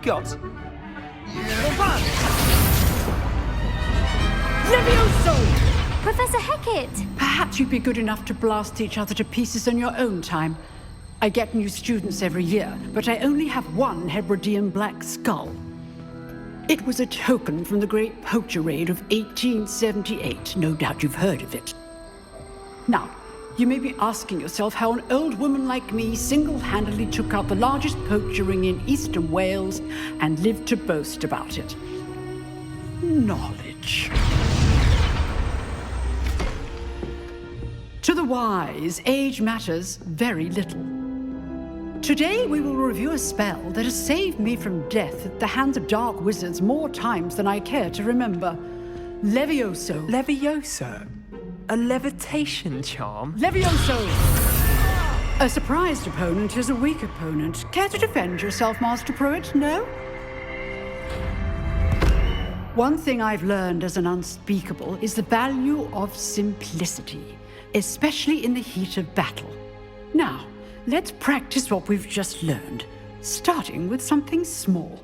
got? Levioso! Professor Hecat! Perhaps you'd be good enough to blast each other to pieces on your own time. I get new students every year, but I only have one Hebridean black skull. It was a token from the Great Poacher Raid of 1878. No doubt you've heard of it. Now, you may be asking yourself how an old woman like me single-handedly took out the largest poacher ring in eastern Wales and lived to boast about it. Knowledge. To the wise, age matters very little. Today we will review a spell that has saved me from death at the hands of dark wizards more times than I care to remember. Levioso. Levioso? A levitation charm? Levioso! A surprised opponent is a weak opponent. Care to defend yourself, Master Pruitt? No? One thing I've learned as an unspeakable is the value of simplicity, especially in the heat of battle. Now, let's practice what we've just learned, starting with something small.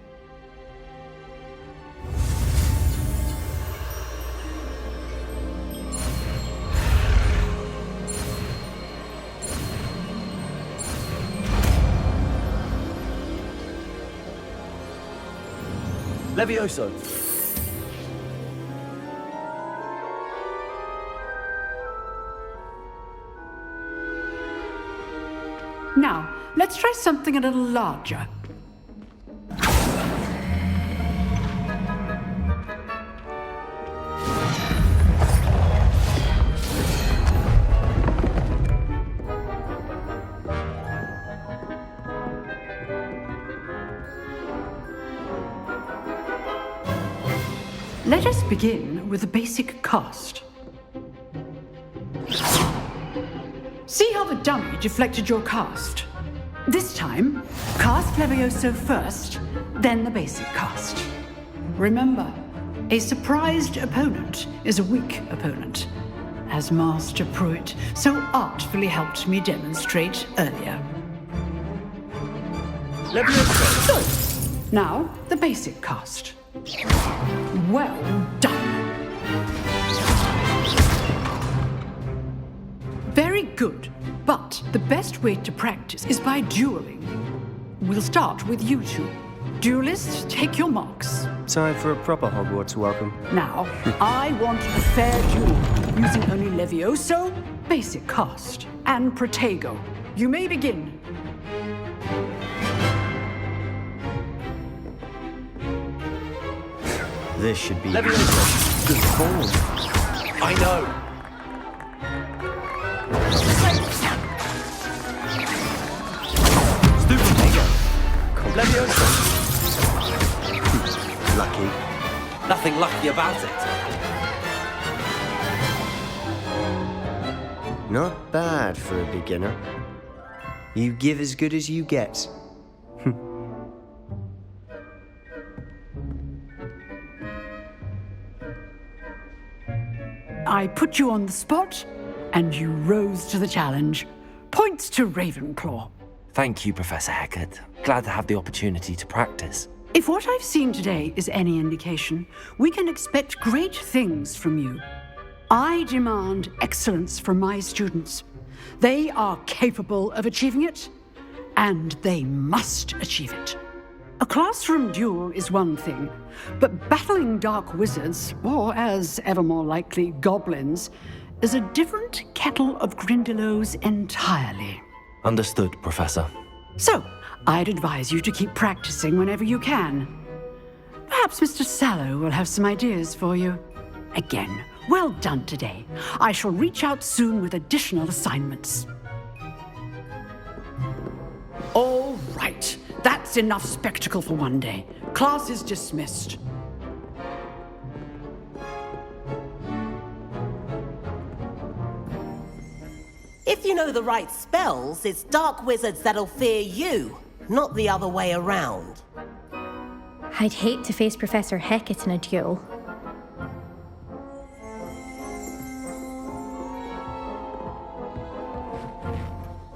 Levioso. Now, let's try something a little larger. Let us begin with the basic cast. See how the dummy deflected your cast? This time, cast Levioso first, then the basic cast. Remember, a surprised opponent is a weak opponent, as Master Pruitt so artfully helped me demonstrate earlier. Levioso. So, now the basic cast. Well done. Very good, but the best way to practice is by dueling. We'll start with you two. Duelists, take your marks. Time for a proper Hogwarts welcome. Now, I want a fair duel, using only Levioso, basic cast, and Protego. You may begin. This should be Levioso. good form. I know. Stupid Lego. Levioso. Lucky. Nothing lucky about it. Not bad for a beginner. You give as good as you get. I put you on the spot, and you rose to the challenge. Points to Ravenclaw. Thank you, Professor Hecat. Glad to have the opportunity to practice. If what I've seen today is any indication, we can expect great things from you. I demand excellence from my students. They are capable of achieving it, and they must achieve it. A classroom duel is one thing, but battling dark wizards, or as ever more likely, goblins, is a different kettle of Grindylows entirely. Understood, Professor. So, I'd advise you to keep practicing whenever you can. Perhaps Mr. Sallow will have some ideas for you. Again, well done today. I shall reach out soon with additional assignments. All right. That's enough spectacle for one day. Class is dismissed. If you know the right spells, it's dark wizards that'll fear you, not the other way around. I'd hate to face Professor Hecat in a duel.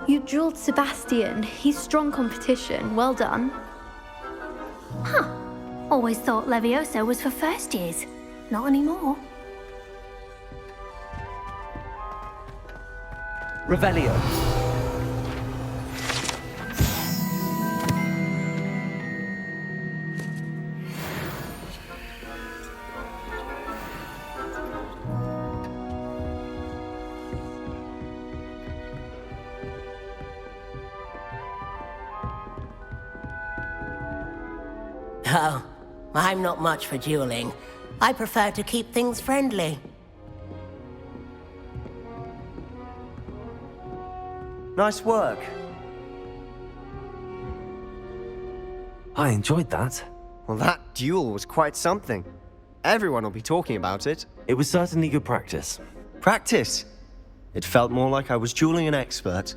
You dueled Sebastian. He's strong competition. Well done. Huh. Always thought Levioso was for first years. Not anymore. Revelio. Oh, I'm not much for dueling. I prefer to keep things friendly. Nice work. I enjoyed that. Well, that duel was quite something. Everyone will be talking about it. It was certainly good practice. Practice. It felt more like I was dueling an expert.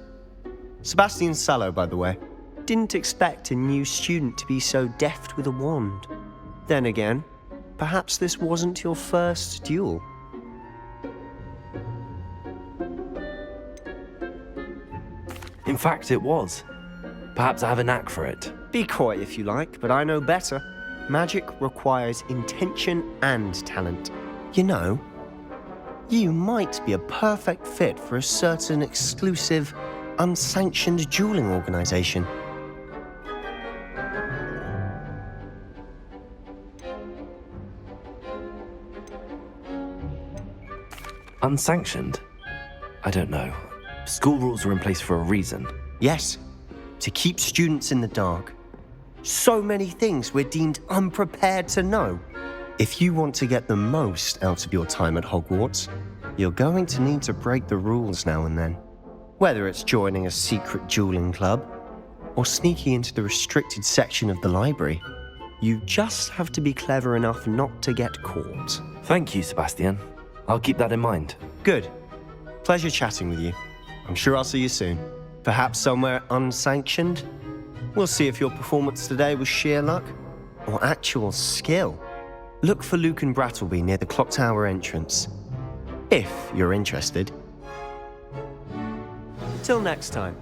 Sebastian Sallow, by the way. Didn't expect a new student to be so deft with a wand. Then again, perhaps this wasn't your first duel. In fact, it was. Perhaps I have a knack for it. Be coy if you like, but I know better. Magic requires intention and talent. You know, you might be a perfect fit for a certain exclusive, unsanctioned dueling organization. Unsanctioned? I don't know. School rules are in place for a reason. Yes, to keep students in the dark. So many things we're deemed unprepared to know. If you want to get the most out of your time at Hogwarts, you're going to need to break the rules now and then. Whether it's joining a secret dueling club or sneaking into the restricted section of the library, you just have to be clever enough not to get caught. Thank you, Sebastian. I'll keep that in mind. Good. Pleasure chatting with you. I'm sure I'll see you soon. Perhaps somewhere unsanctioned? We'll see if your performance today was sheer luck or actual skill. Look for Lucan Brattleby near the clock tower entrance, if you're interested. Till next time.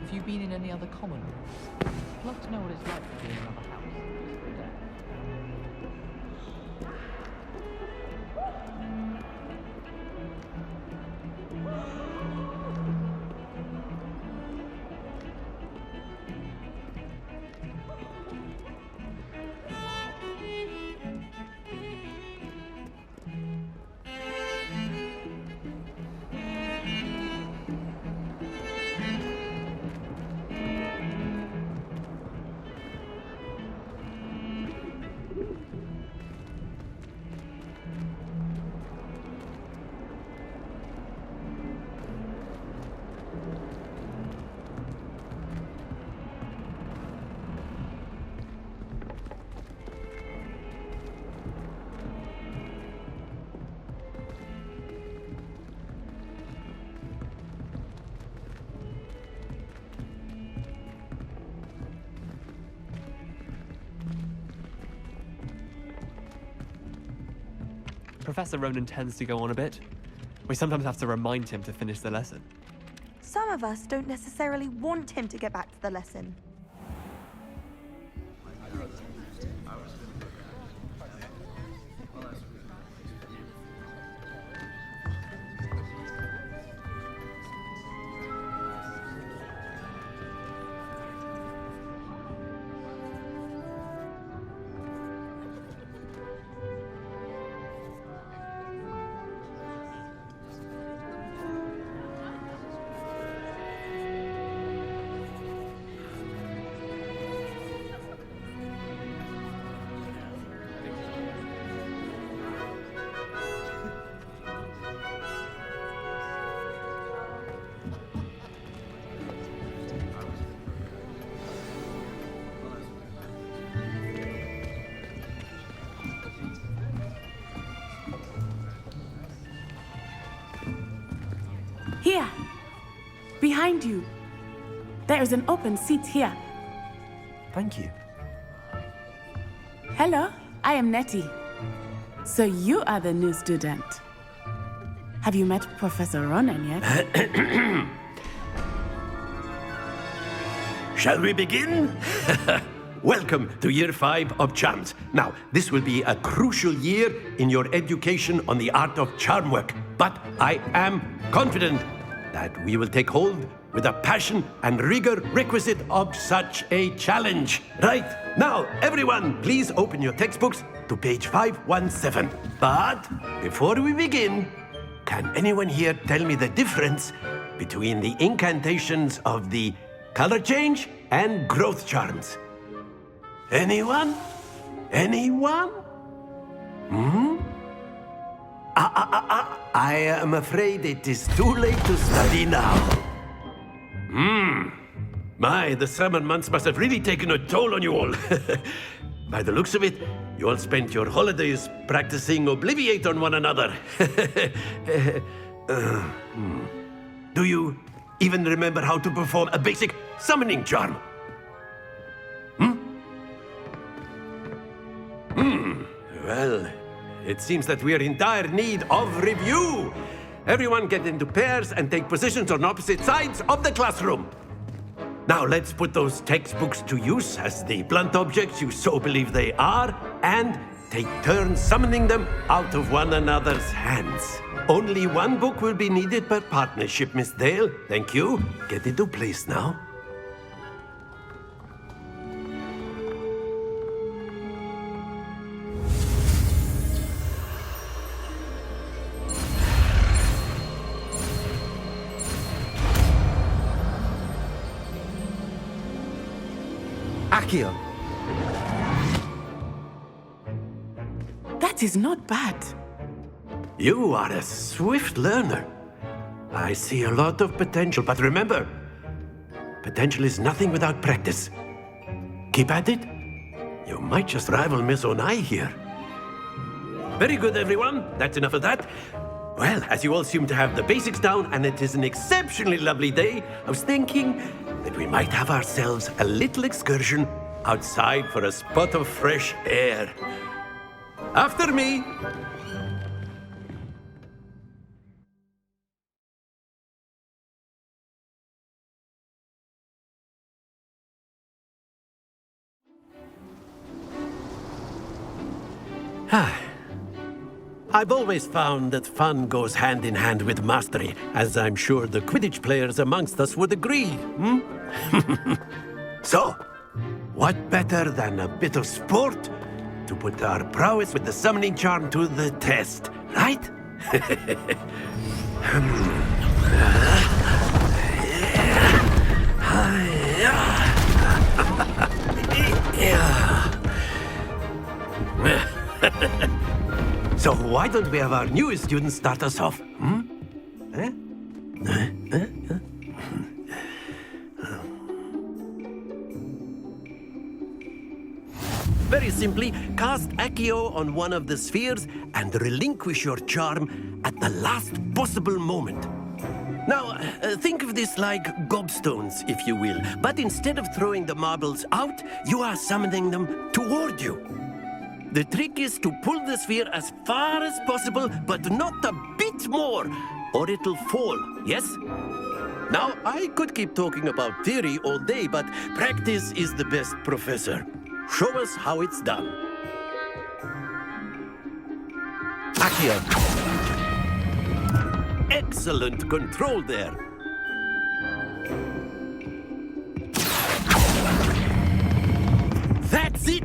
Have you been in any other common rooms? I'd love to know what it's like to be in another house. Just for a day. Professor Ronen tends to go on a bit. We sometimes have to remind him to finish the lesson. Some of us don't necessarily want him to get back to the lesson. behind you. There is an open seat here. Thank you. Hello, I am Nettie. So you are the new student. Have you met Professor Ronen yet? Shall we begin? Welcome to Year 5 of Charms. Now, this will be a crucial year in your education on the art of charm work, but I am confident that we will take hold with the passion and rigor requisite of such a challenge. Right, now, everyone, please open your textbooks to page 517. But before we begin, can anyone here tell me the difference between the incantations of the color change and growth charms? Anyone? Anyone? I am afraid it is too late to study now. My, the summer months must have really taken a toll on you all. By the looks of it, you all spent your holidays practicing Obliviate on one another. Do you even remember how to perform a basic summoning charm? Well, it seems that we are in dire need of review. Everyone get into pairs and take positions on opposite sides of the classroom. Now let's put those textbooks to use as the blunt objects you so believe they are, and take turns summoning them out of one another's hands. Only one book will be needed per partnership, Miss Dale. Thank you. Get into place now. ACCIO. That is not bad. You are a swift learner. I see a lot of potential, but remember, potential is nothing without practice. Keep at it. You might just rival Miss Onai here. Very good, everyone. That's enough of that. Well, as you all seem to have the basics down, and it is an exceptionally lovely day, I was thinking that we might have ourselves a little excursion outside for a spot of fresh air. After me. I've always found that fun goes hand in hand with mastery, as I'm sure the Quidditch players amongst us would agree. So, what better than a bit of sport to put our prowess with the summoning charm to the test, right? So why don't we have our newest student start us off? Very simply, cast ACCIO on one of the spheres and relinquish your charm at the last possible moment. Now, think of this like gobstones, if you will, but instead of throwing the marbles out, you are summoning them toward you. The trick is to pull the sphere as far as possible, but not a bit more, or it'll fall, yes? Now, I could keep talking about theory all day, but practice is the best professor. Show us how it's done. ACCIO. Excellent control there. That's it!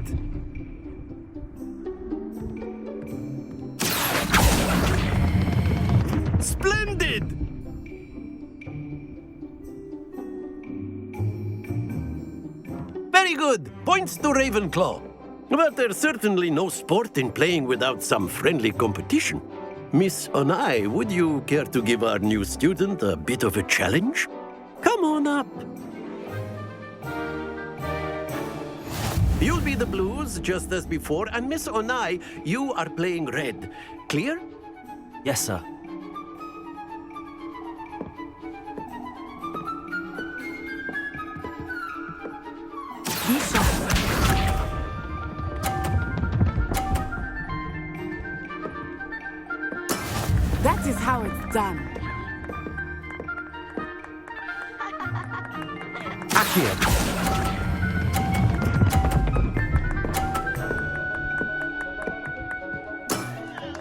Splendid! Very good. Points to Ravenclaw. But there's certainly no sport in playing without some friendly competition. Miss Onai, would you care to give our new student a bit of a challenge? Come on up. You'll be the blues, just as before, and Miss Onai, you are playing red. Clear? Yes, sir. Be sharp. That is how it's done. Accio.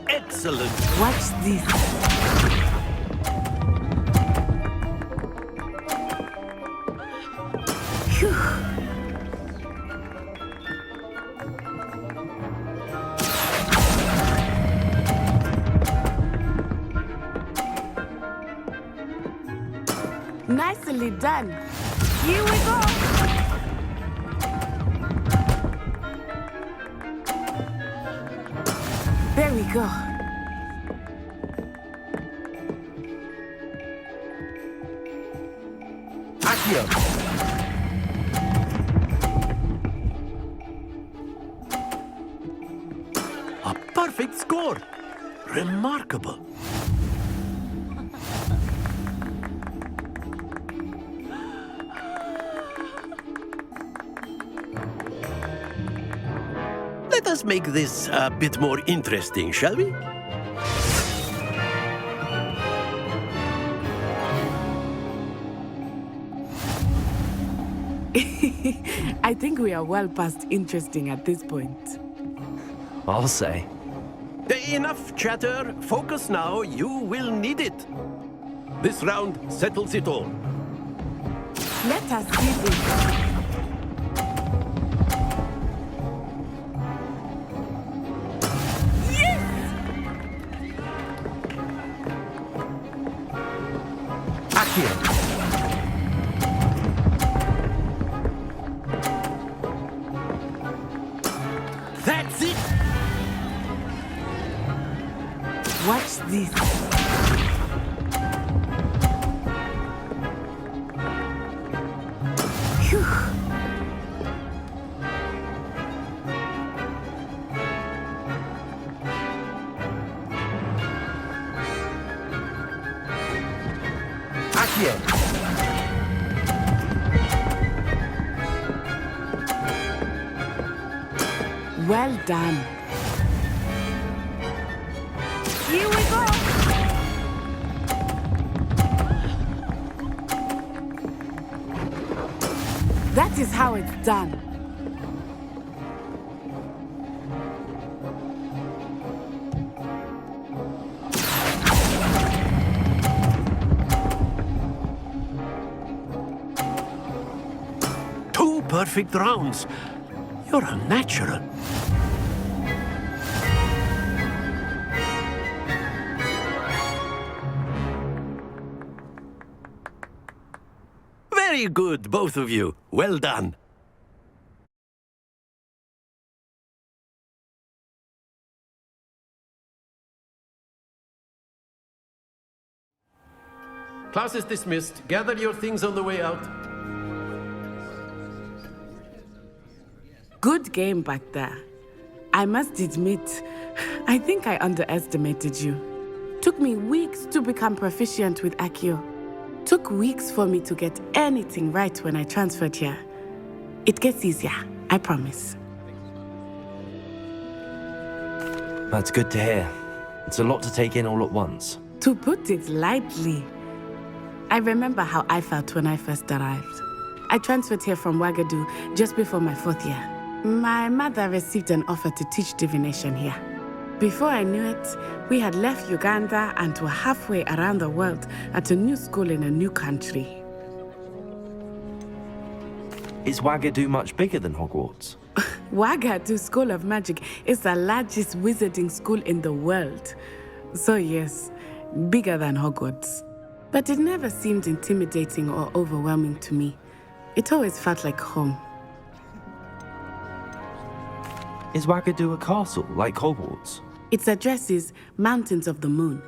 Excellent. Watch this. Phew. Nicely done. Here we go. There we go. Accio. A perfect score. Remarkable. Let us make this a bit more interesting, shall we? I think we are well past interesting at this point. I'll say. Enough chatter. Focus now. You will need it. This round settles it all. Let us see this. That's it! Watch this. Phew. Accio. Well done. Here we go. That is how it's done. Two perfect rounds. You're a natural. Very good, both of you. Well done. Class is dismissed. Gather your things on the way out. Good game back there. I must admit, I think I underestimated you. Took me weeks to become proficient with ACCIO. Took weeks for me to get anything right when I transferred here. It gets easier, I promise. That's good to hear. It's a lot to take in all at once. To put it lightly, I remember how I felt when I first arrived. I transferred here from Ouagadougou just before my 4th year. My mother received an offer to teach divination here. Before I knew it, we had left Uganda and were halfway around the world at a new school in a new country. Is Ouagadougou much bigger than Hogwarts? Ouagadougou School of Magic is the largest wizarding school in the world. So yes, bigger than Hogwarts. But it never seemed intimidating or overwhelming to me. It always felt like home. Is Ouagadougou a castle, like Hogwarts? Its address is Mountains of the Moon.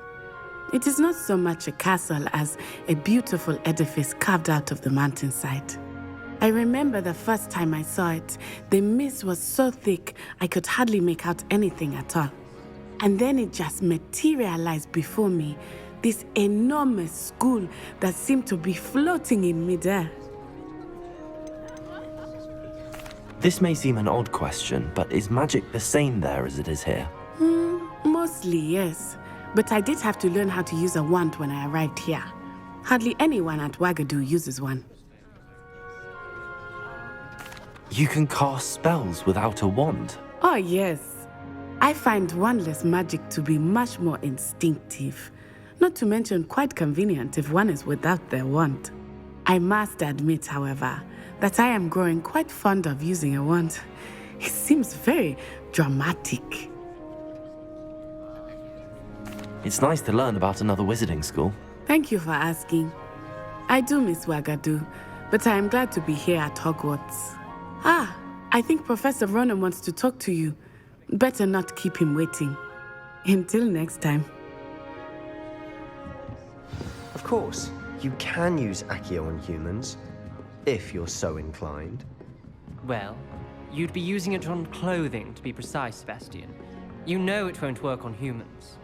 It is not so much a castle as a beautiful edifice carved out of the mountainside. I remember the first time I saw it, the mist was so thick I could hardly make out anything at all. And then it just materialized before me, this enormous school that seemed to be floating in midair. This may seem an odd question, but is magic the same there as it is here? Mostly, yes. But I did have to learn how to use a wand when I arrived here. Hardly anyone at Wagadu uses one. You can cast spells without a wand? Oh, yes. I find wandless magic to be much more instinctive. Not to mention quite convenient if one is without their wand. I must admit, however, that I am growing quite fond of using a wand. It seems very dramatic. It's nice to learn about another wizarding school. Thank you for asking. I do miss Wagadu, but I am glad to be here at Hogwarts. I think Professor Ronen wants to talk to you. Better not keep him waiting. Until next time. Of course, you can use ACCIO on humans, if you're so inclined. Well, you'd be using it on clothing, to be precise, Sebastian. You know it won't work on humans.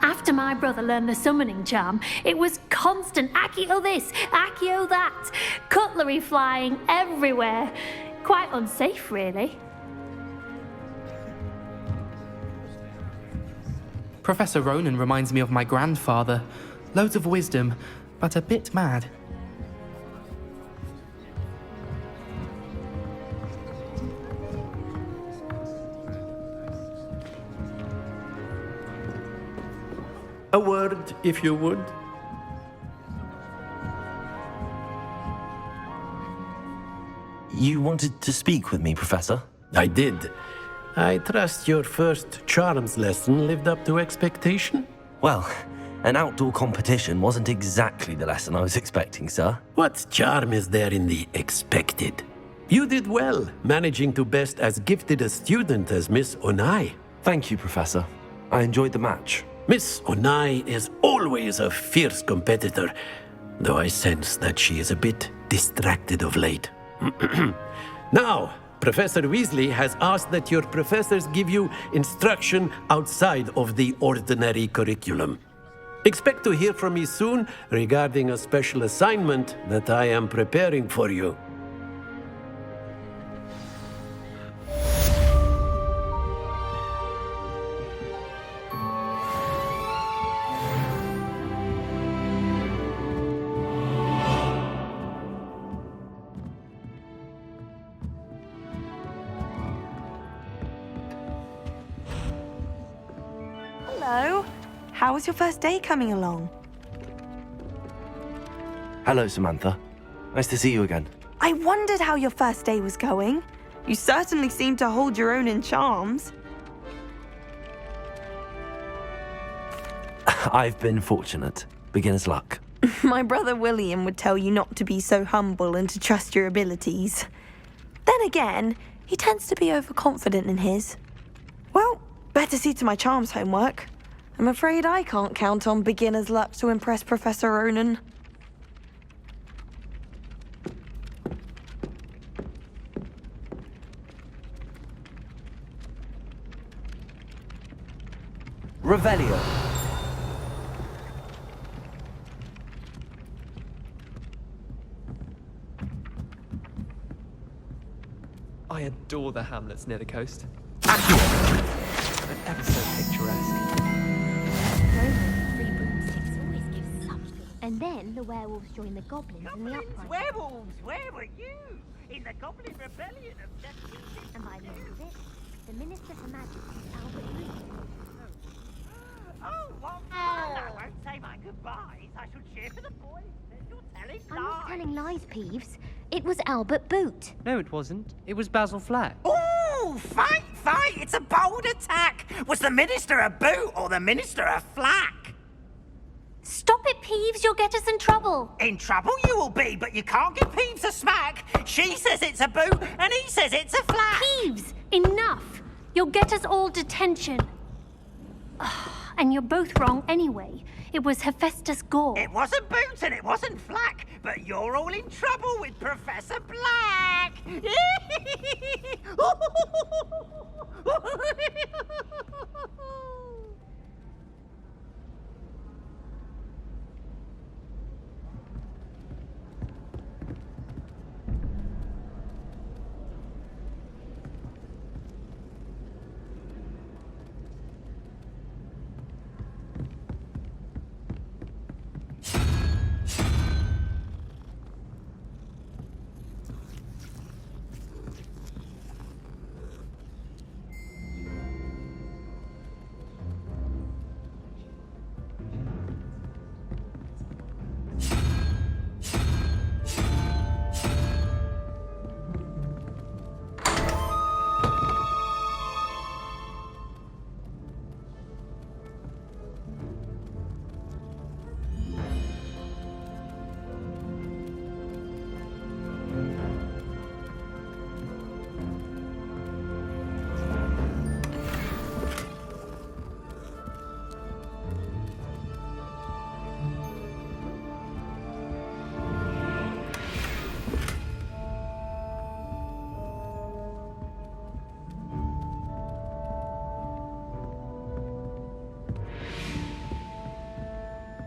After my brother learned the summoning charm, it was constant ACCIO this, ACCIO that, cutlery flying everywhere. Quite unsafe, really. Professor Ronen reminds me of my grandfather. Loads of wisdom, but a bit mad. A word, if you would. You wanted to speak with me, Professor? I did. I trust your first charms lesson lived up to expectation? Well, an outdoor competition wasn't exactly the lesson I was expecting, sir. What charm is there in the expected? You did well, managing to best as gifted a student as Miss Onai. Thank you, Professor. I enjoyed the match. Miss Onai is always a fierce competitor, though I sense that she is a bit distracted of late. Now, Professor Weasley has asked that your professors give you instruction outside of the ordinary curriculum. Expect to hear from me soon regarding a special assignment that I am preparing for you. Hello. How was your first day coming along? Hello, Samantha. Nice to see you again. I wondered how your first day was going. You certainly seem to hold your own in charms. I've been fortunate. Beginner's luck. My brother William would tell you not to be so humble and to trust your abilities. Then again, he tends to be overconfident in his. Well, better see to my charms homework. I'm afraid I can't count on beginner's luck to impress Professor Ronen. Revelio. I adore the hamlets near the coast. And ever so picturesque. Three broomsticks always give such good. And then the werewolves join the goblins in the uprising. Werewolves, where were you? In the Goblin Rebellion of 1760. And by the end of it, the Minister for Magic is Albert Reed. Oh, what fun! I won't say my goodbyes. I shall cheer for the boys. You're telling lies. I'm not telling lies, Peeves. It was Albert Boot. No, it wasn't. It was Basil Flack. Ooh, fight! It's a bold attack. Was the Minister a boot or the Minister a flack? Stop it, Peeves. You'll get us in trouble. In trouble you will be, but you can't give Peeves a smack. She says it's a boot and he says it's a flack. Peeves, enough. You'll get us all detention. And you're both wrong anyway. It was Hephaestus Gore. It wasn't boot and it wasn't flack, but you're all in trouble with Professor Black.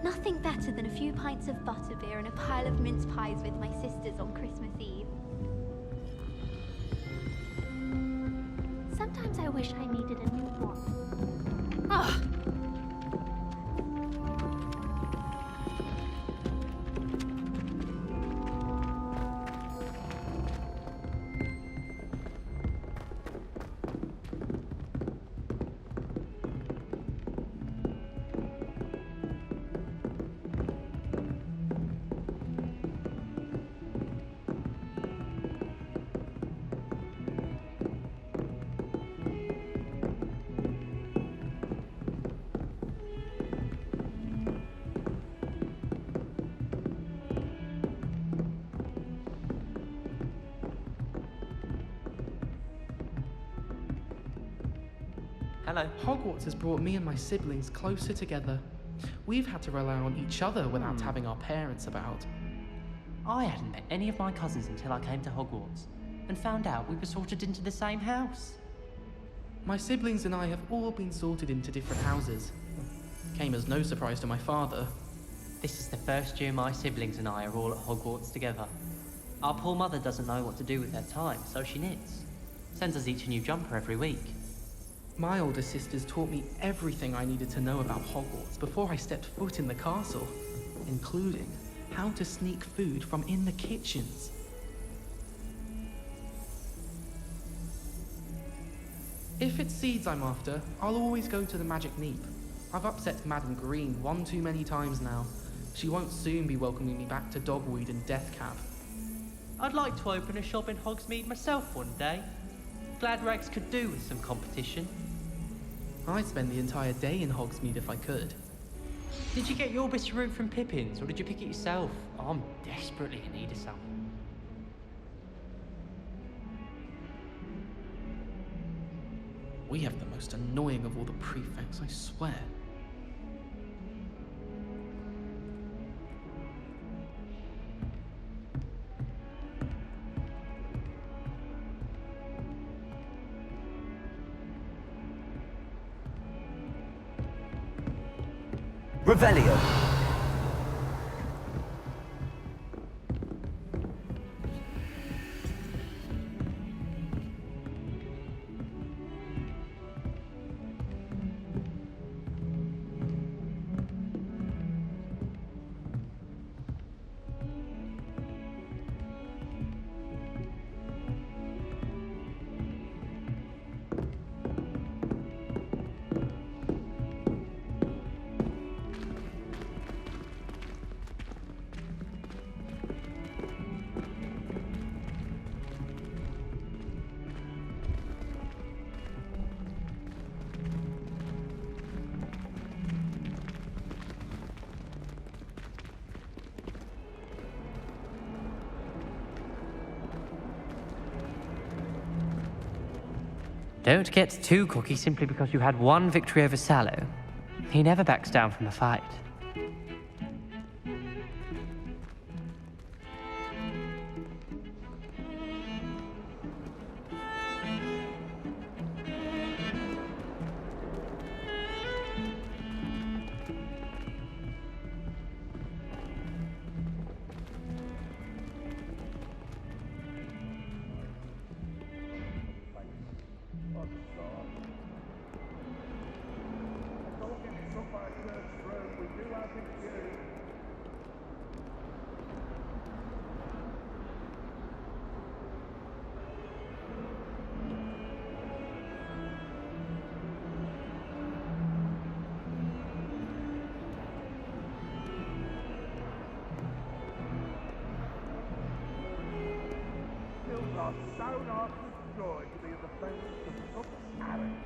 Nothing better than a few pints of butterbeer and a pile of mince pies with my sisters on Christmas Eve. Sometimes I wish I needed a new one. Ah! Hello. Hogwarts has brought me and my siblings closer together. We've had to rely on each other without having our parents about. I hadn't met any of my cousins until I came to Hogwarts and found out we were sorted into the same house. My siblings and I have all been sorted into different houses. Came as no surprise to my father. This is the first year my siblings and I are all at Hogwarts together. Our poor mother doesn't know what to do with her time, so she knits. Sends us each a new jumper every week. My older sisters taught me everything I needed to know about Hogwarts before I stepped foot in the castle, including how to sneak food from in the kitchens. If it's seeds I'm after, I'll always go to the Magic Neep. I've upset Madam Green one too many times now. She won't soon be welcoming me back to Dogweed and Deathcap. I'd like to open a shop in Hogsmeade myself one day. Glad Rags could do with some competition. I'd spend the entire day in Hogsmeade if I could. Did you get your bit of root from Pippins, or did you pick it yourself? I'm desperately in need of some. We have the most annoying of all the prefects, I swear. Revelio. Don't get too cocky simply because you had one victory over Sallow. He never backs down from a fight. are so dark with joy to be in the presence of such talent.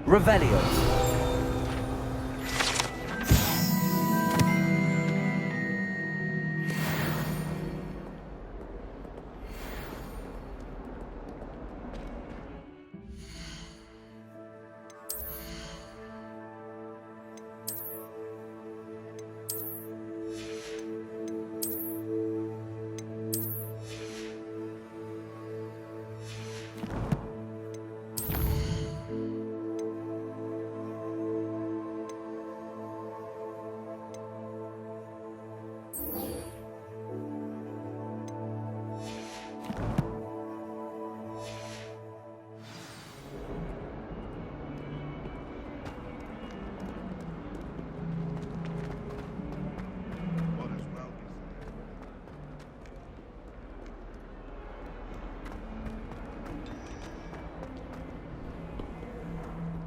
Revelio.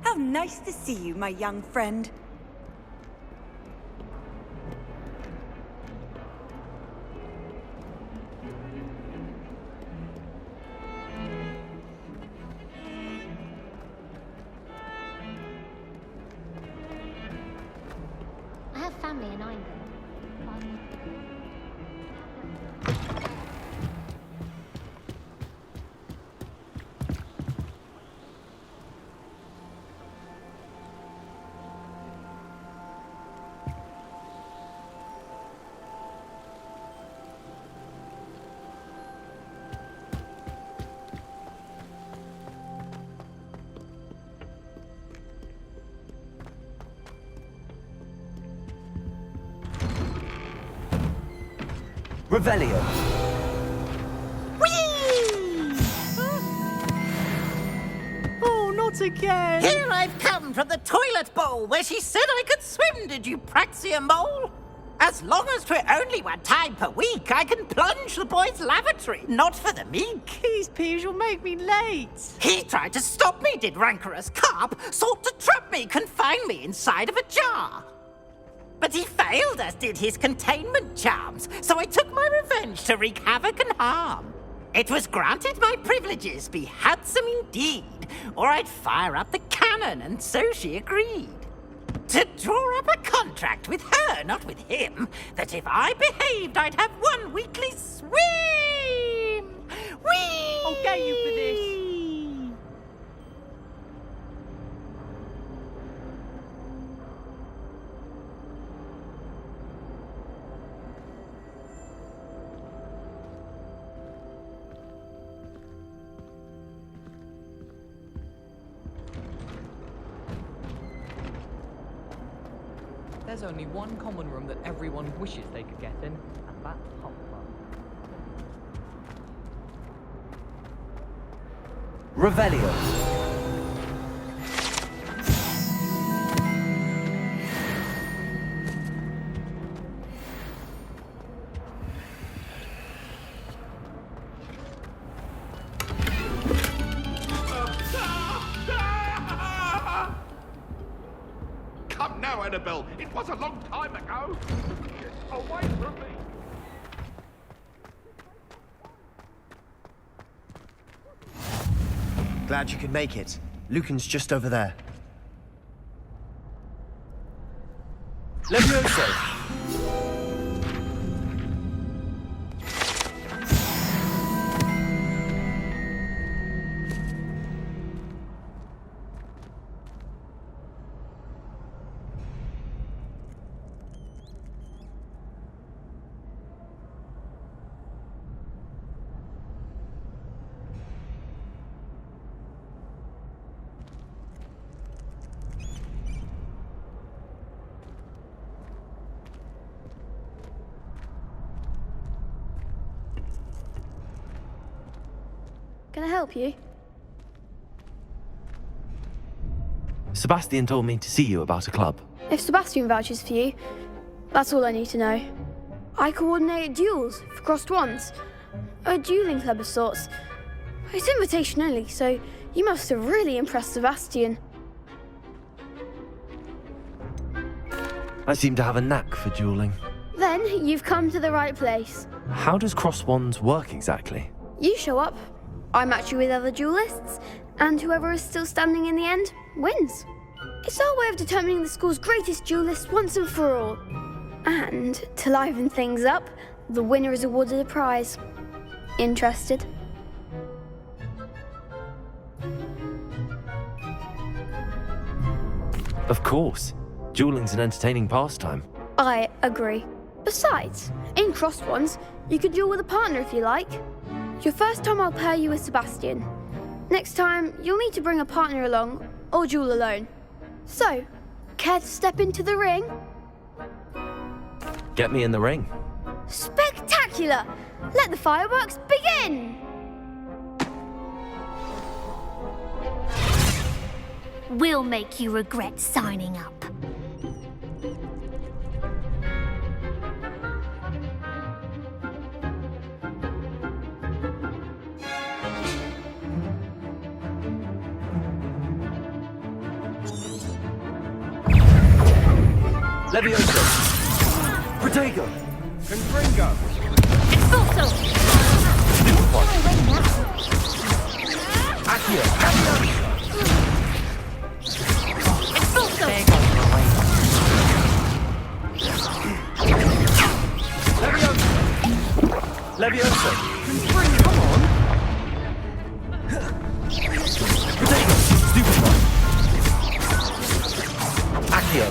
How nice to see you, my young friend. I have family in England. Revelio. Oh, not again! Here I've come from the toilet bowl where she said I could swim, did you praxia mole? As long as 'twere only one time per week, I can plunge the boy's lavatory, not for the meek. Please, Peeves, you'll make me late. He tried to stop me, did rancorous carp, sought to trap me, confine me inside of a jar. But he failed, as did his containment charms, so I took my revenge to wreak havoc and harm. It was granted my privileges be handsome indeed, or I'd fire up the cannon, and so she agreed. To draw up a contract with her, not with him, that if I behaved, I'd have one weekly swim! Whee! I'll get you for this. There's only one common room that everyone wishes they could get in, and that's Hogwarts. Revelio. now, Annabelle. It was a long time ago. Get away from me. Glad you could make it. Lucan's just over there. Levioso! Can I help you? Sebastian told me to see you about a club. If Sebastian vouches for you, that's all I need to know. I coordinate duels for crossed wands. A dueling club of sorts. It's invitation only, so you must have really impressed Sebastian. I seem to have a knack for dueling. Then you've come to the right place. How does cross wands work exactly? You show up, I match you with other duelists, and whoever is still standing in the end wins. It's our way of determining the school's greatest duelist once and for all. And to liven things up, the winner is awarded a prize. Interested? Of course. Dueling's an entertaining pastime. I agree. Besides, in crossed ones, you could duel with a partner if you like. Your first time I'll pair you with Sebastian. Next time, you'll need to bring a partner along, or duel alone. So, care to step into the ring? Get me in the ring. Spectacular! Let the fireworks begin! We'll make you regret signing up. Levioso! Protego! Confringo! Expulso! Accio! Expulso! Levioso! Levioso! Come on! Protego! Stupefy! Accio!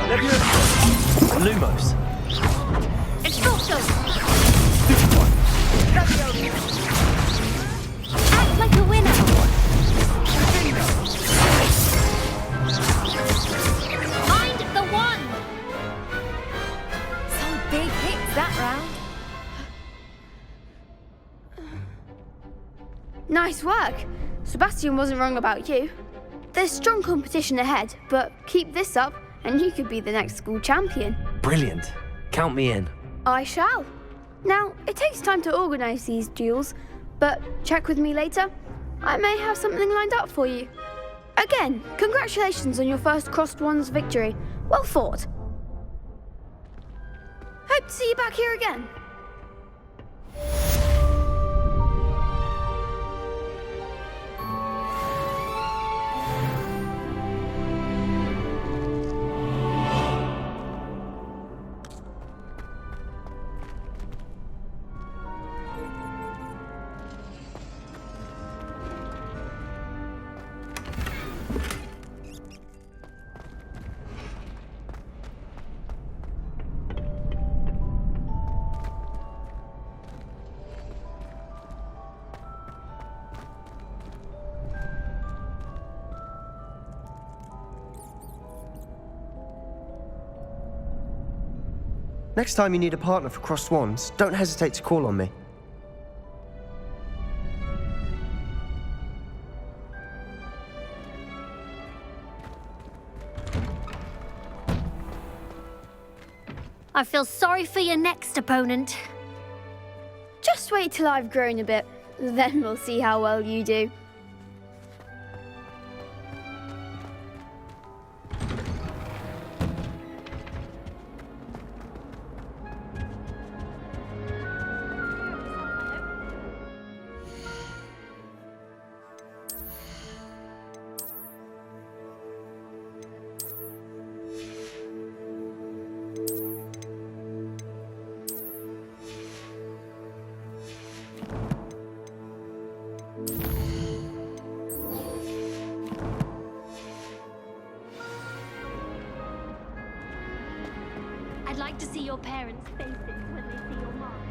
Levioso! Lumos. Expulso! Stupefy! Act like a winner! Find the one! Some big hits that round. Nice work. Sebastian wasn't wrong about you. There's strong competition ahead, but keep this up and you could be the next school champion. Brilliant. Count me in. I shall. Now, it takes time to organise these duels, but check with me later. I may have something lined up for you. Again, congratulations on your first crossed wands victory. Well fought. Hope to see you back here again. Next time you need a partner for crossed wands, don't hesitate to call on me. I feel sorry for your next opponent. Just wait till I've grown a bit, then we'll see how well you do. like to see your parents' faces when they see your mom.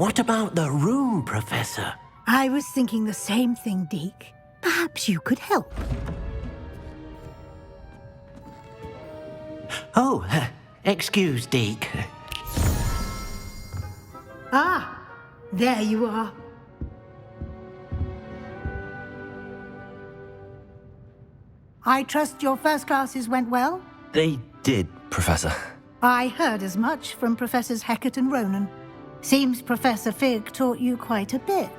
What about the room, Professor? I was thinking the same thing, Deke. Perhaps you could help. Oh, excuse, Deke. Ah, there you are. I trust your first classes went well? They did, Professor. I heard as much from Professors Hecat and Ronen. Seems Professor Fig taught you quite a bit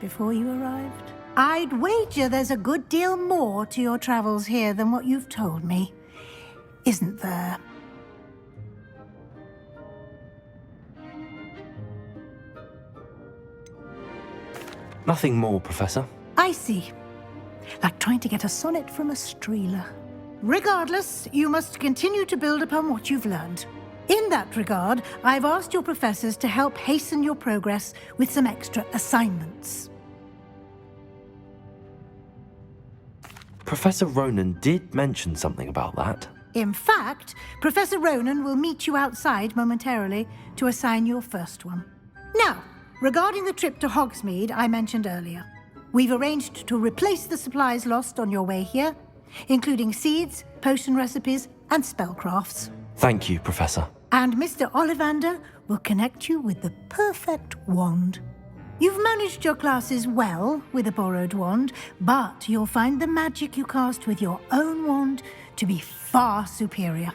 before you arrived. I'd wager there's a good deal more to your travels here than what you've told me, isn't there? Nothing more, Professor. I see. Like trying to get a sonnet from a streeler. Regardless, you must continue to build upon what you've learned. In that regard, I've asked your professors to help hasten your progress with some extra assignments. Professor Ronen did mention something about that. In fact, Professor Ronen will meet you outside momentarily to assign your first one. Now, regarding the trip to Hogsmeade I mentioned earlier, we've arranged to replace the supplies lost on your way here, including seeds, potion recipes, and spellcrafts. Thank you, Professor. And Mr. Ollivander will connect you with the perfect wand. You've managed your classes well with a borrowed wand, but you'll find the magic you cast with your own wand to be far superior.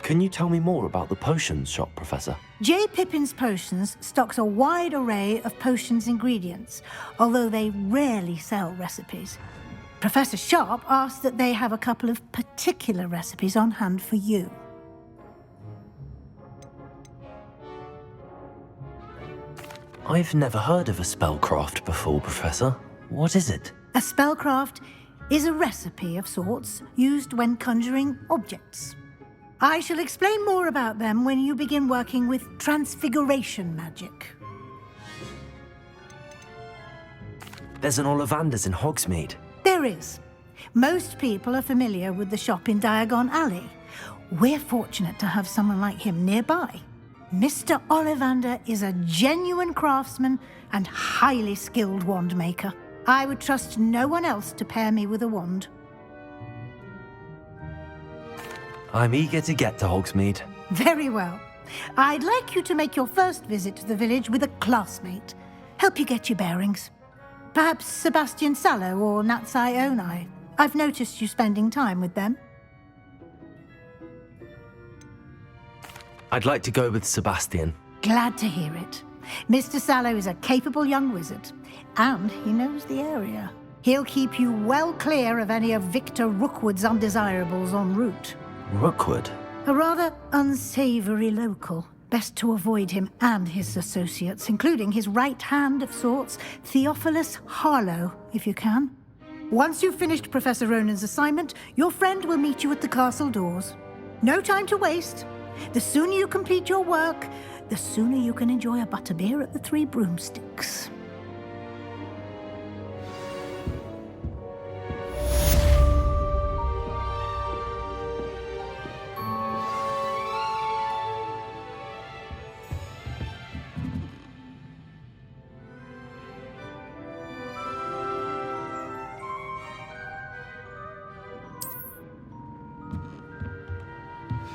Can you tell me more about the potions shop, Professor? J. Pippin's Potions stocks a wide array of potions ingredients, although they rarely sell recipes. Professor Sharp asked that they have a couple of particular recipes on hand for you. I've never heard of a spellcraft before, Professor. What is it? A spellcraft is a recipe of sorts used when conjuring objects. I shall explain more about them when you begin working with transfiguration magic. There's an Ollivander's in Hogsmeade. There is. Most people are familiar with the shop in Diagon Alley. We're fortunate to have someone like him nearby. Mr. Ollivander is a genuine craftsman and highly skilled wand maker. I would trust no one else to pair me with a wand. I'm eager to get to Hogsmeade. Very well. I'd like you to make your first visit to the village with a classmate. Help you get your bearings. Perhaps Sebastian Sallow or Natsai Onai. I've noticed you spending time with them. I'd like to go with Sebastian. Glad to hear it. Mr. Sallow is a capable young wizard, and he knows the area. He'll keep you well clear of any of Victor Rookwood's undesirables en route. Rookwood? A rather unsavory local. Best to avoid him and his associates, including his right hand of sorts, Theophilus Harlow, if you can. Once you've finished Professor Ronen's assignment, your friend will meet you at the castle doors. No time to waste. The sooner you complete your work, the sooner you can enjoy a butterbeer at the Three Broomsticks.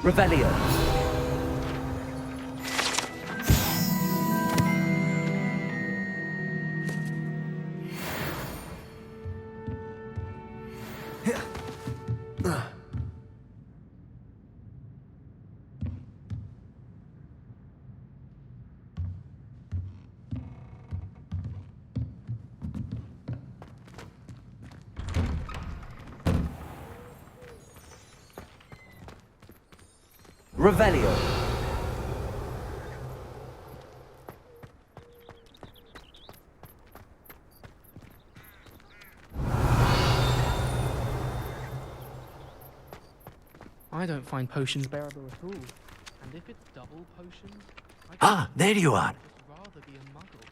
Revelio. Revelio. I don't find potions bearable at all. And if it's double potions, There you are. rather be a muggle.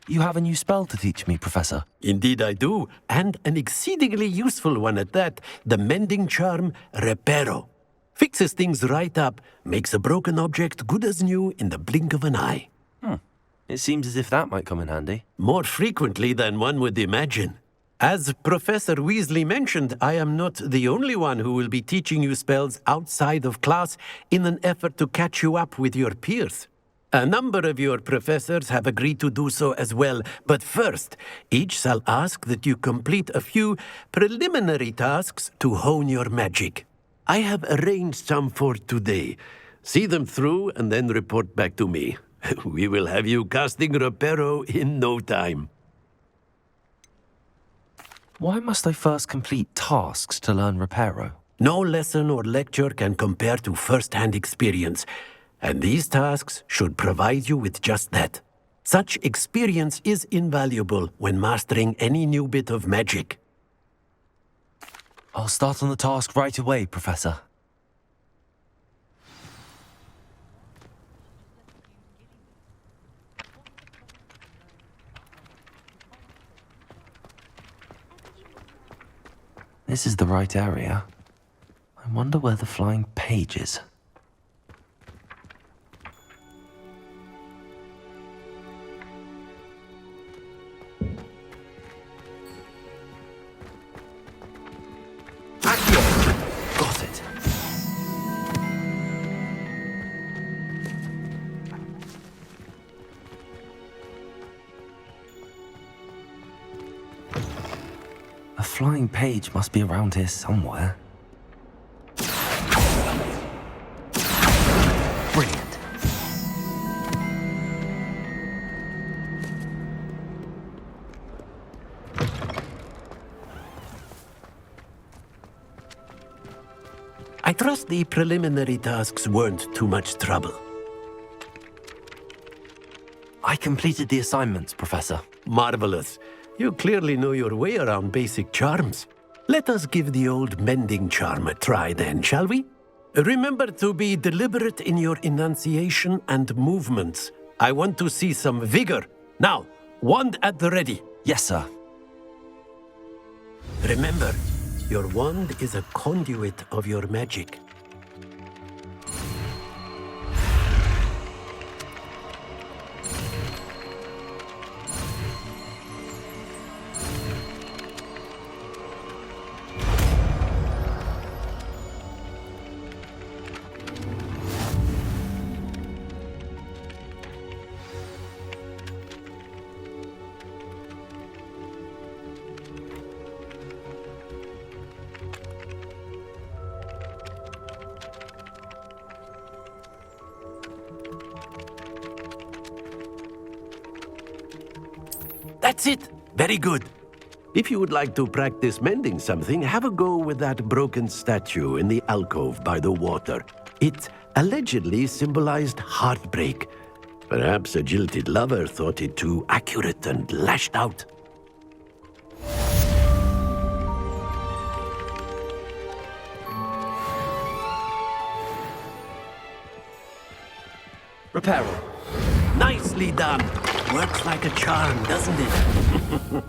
You have a new spell to teach me, Professor. Indeed I do, and an exceedingly useful one at that, the mending charm Reparo. Fixes things right up, makes a broken object good as new in the blink of an eye. It seems as if that might come in handy. More frequently than one would imagine. As Professor Weasley mentioned, I am not the only one who will be teaching you spells outside of class in an effort to catch you up with your peers. A number of your professors have agreed to do so as well, but first, each shall ask that you complete a few preliminary tasks to hone your magic. I have arranged some for today. See them through and then report back to me. We will have you casting Reparo in no time. Why must I first complete tasks to learn Reparo? No lesson or lecture can compare to first-hand experience, and these tasks should provide you with just that. Such experience is invaluable when mastering any new bit of magic. I'll start on the task right away, Professor. This is the right area. I wonder where the flying page is. Got it. A flying page must be around here somewhere. Brilliant. I trust the preliminary tasks weren't too much trouble. I completed the assignments, Professor. Marvelous. You clearly know your way around basic charms. Let us give the old mending charm a try then, shall we? Remember to be deliberate in your enunciation and movements. I want to see some vigor. Now, wand at the ready. Yes, sir. Remember, your wand is a conduit of your magic. That's it. Very good. If you would like to practice mending something, have a go with that broken statue in the alcove by the water. It allegedly symbolized heartbreak. Perhaps a jilted lover thought it too accurate and lashed out. Reparo. Nicely done. Works like a charm, doesn't it?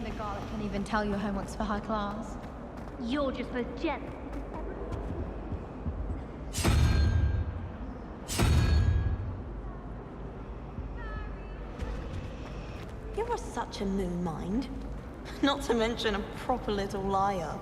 the garlic can even tell your homework's for high class. You're just as jealous. You're such a moon mind. Not to mention a proper little liar.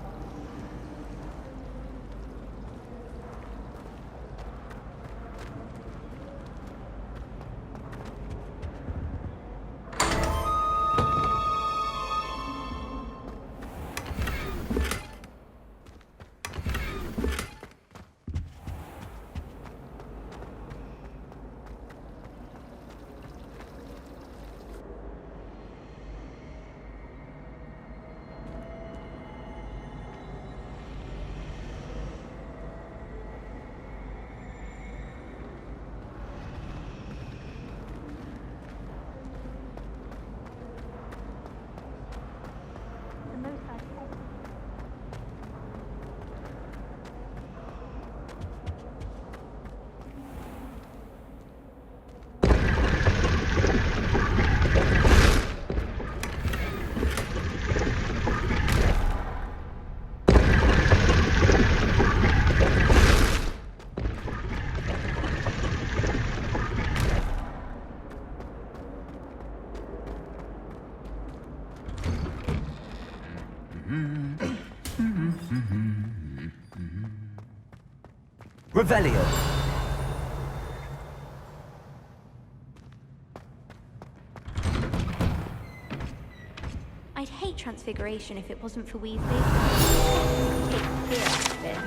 Revelio. I'd hate Transfiguration if it wasn't for Weasley. Take the fear out of it.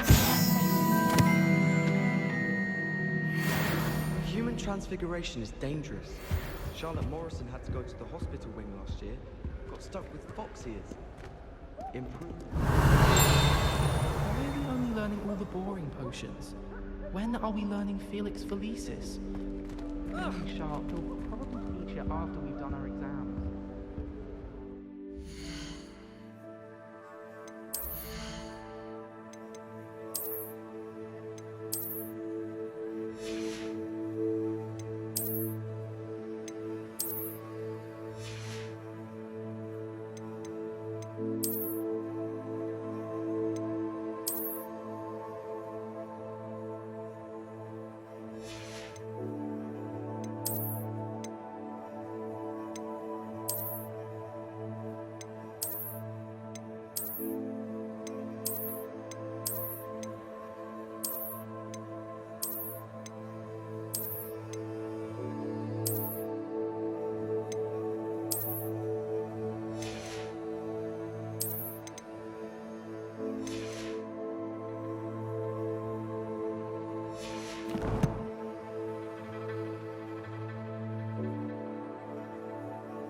Human transfiguration is dangerous. Charlotte Morrison had to go to the hospital wing last year. Got stuck with fox ears. Improved. Why are we only learning all the boring potions? When are we learning Felix Felicis? Charlotte will probably teach it after we